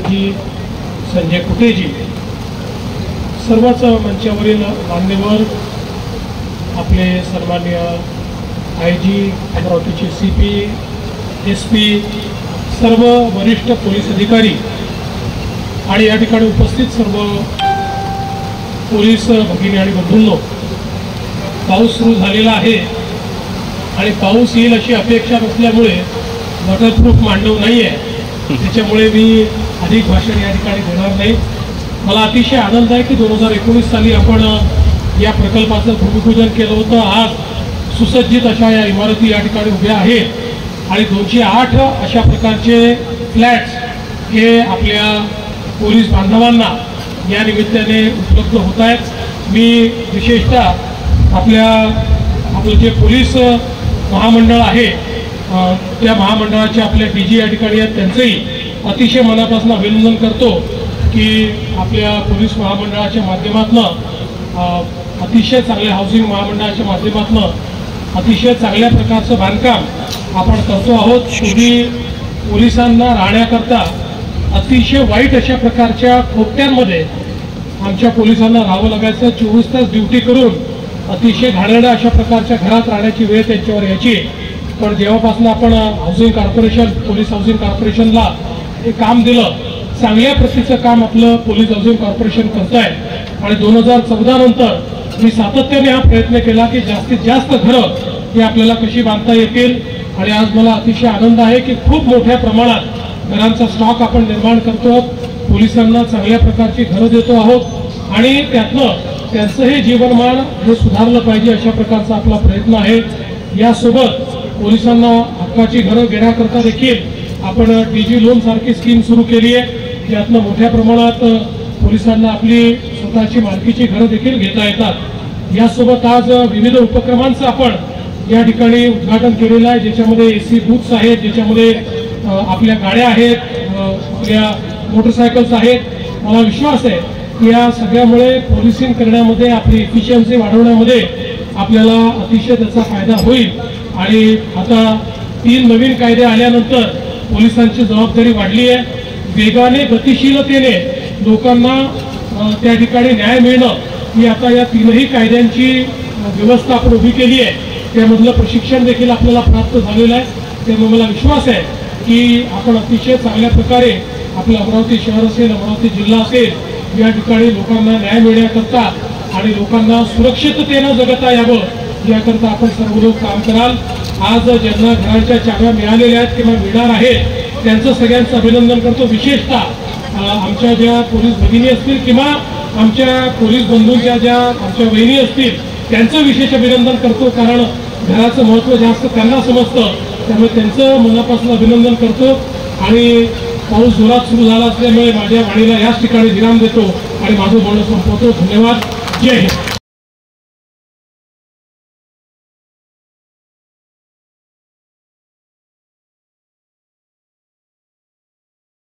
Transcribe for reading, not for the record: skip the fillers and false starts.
जी संजय कुटेजी सर्वच मंचावरील मान्यवर आपले सन्माननीय आयजी अमरावतीचे सीपी एसपी सर्व वरिष्ठ पोलीस अधिकारी आणि या ठिकाणी उपस्थित सर्व पोलीस भगिनी आणि बंधूंनो, पाऊस सुरू झालेला आहे आणि पाऊस येईल अशी अपेक्षा नसल्यामुळे वॉटरप्रूफ मांडव नाही आहे, त्याच्यामुळे मी अधिक भाषण या ठिकाणी देणार नाही। मला अतिशय आनंद आहे की 2019 साली आपण या प्रकल्पाचं भूमिपूजन केलं होतं। आज सुसज्जित अशा या इमारती या ठिकाणी उभ्या आहेत आणि 208 अशा प्रकारचे फ्लॅट्स हे आपल्या पोलीस बांधवांना या निमित्ताने उपलब्ध होत आहेत। मी विशेषतः आपलं जे पोलीस महामंडळ आहे त्या महामंडळाचे आपले डीजी या ठिकाणी आहेत, त्यांचंही अतिशय मनापासून अभिनंदन करतो की आपल्या पोलीस महामंडळाच्या माध्यमातून अतिशय चांगल्या हाऊसिंग महामंडळाच्या माध्यमातून अतिशय चांगल्या प्रकारचं बांधकाम आपण करतो आहोत। पूर्वी पोलिसांना राहण्याकरता अतिशय वाईट अशा प्रकारच्या खोपट्यांमध्ये आमच्या पोलिसांना राहावं लागायचं। 24 तास ड्युटी करून अतिशय घाणेरड्या अशा प्रकारच्या घरात राहण्याची वेळ त्यांच्यावर यायची। पण जेव्हापासून आपण हाऊसिंग कॉर्पोरेशन पोलीस हाऊसिंग कॉर्पोरेशनला हे काम दिलं, चांगल्या प्रतीचं काम आपलं पोलीस हाऊसिंग कॉर्पोरेशन करत आहे आणि 2014 नंतर मी सातत्याने हा प्रयत्न केला की जास्तीत जास्त घरं ही आपल्याला कशी बांधता येतील आणि आज मला अतिशय आनंद आहे की खूप मोठ्या प्रमाणात घरांचा स्टॉक आपण निर्माण करतो, पोलिसांना चांगल्या प्रकारची घरं देतो आहोत आणि त्यातनं त्यांचंही जीवनमान हे सुधारलं पाहिजे अशा प्रकारचा आपला प्रयत्न आहे। यासोबत पोलिसांना हक्काची घरं घेण्याकरता देखील आपण डीजी लोन सारखी स्कीम सुरू केली आहे, ज्यातनं मोठ्या प्रमाणात पोलिसांना आपली स्वतःची मालकीची घरं देखील घेता येतात। यासोबत आज विविध उपक्रमांचं आपण या ठिकाणी उद्घाटन केलेलं आहे, ज्याच्यामध्ये एसी बूथ्स आहेत, ज्याच्यामध्ये आपल्या गाड्या आहेत, आपल्या मोटरसायकल्स आहेत। मला विश्वास आहे की या सगळ्यामुळे पोलिसिंग करण्यामध्ये आपली इफिशियन्सी वाढवण्यामध्ये आपल्याला अतिशय त्याचा फायदा होईल आणि आता 3 नवीन कायदे आल्यानंतर पोलिसांची जबाबदारी वाढली आहे। वेगाने गतिशीलतेने लोकांना त्या ठिकाणी न्याय मिळणं ही आता या 3ही कायद्यांची व्यवस्था आपण उभी केली आहे, त्यामधलं प्रशिक्षण देखील आपल्याला प्राप्त झालेलं आहे। त्यामुळे मला विश्वास आहे की आपण अतिशय चांगल्या प्रकारे आपलं अमरावती शहर असेल, अमरावती जिल्हा असेल, या ठिकाणी लोकांना न्याय मिळण्याकरता आणि लोकांना सुरक्षिततेनं जगता यावं याकरता आपण सर्व लोक काम कराल। आज ज्यांना घरांच्या चाव्या मिळालेल्या आहेत किंवा मिळणार आहेत त्यांचं सगळ्यांचं अभिनंदन करतो। विशेषतः आमच्या ज्या पोलीस भगिनी असतील किंवा आमच्या पोलीस बंधूंच्या ज्या आमच्या वहिनी असतील त्यांचं विशेष अभिनंदन करतो, कारण घराचं महत्त्व जास्त त्यांना समजतं, त्यामुळे त्यांचं मनापासून अभिनंदन करतो। आणि पाऊस जोरात सुरू झाला असल्यामुळे माझ्या वाणीला याच ठिकाणी विराम देतो आणि माझं बोलणं संपवतो। धन्यवाद। जय हिंद।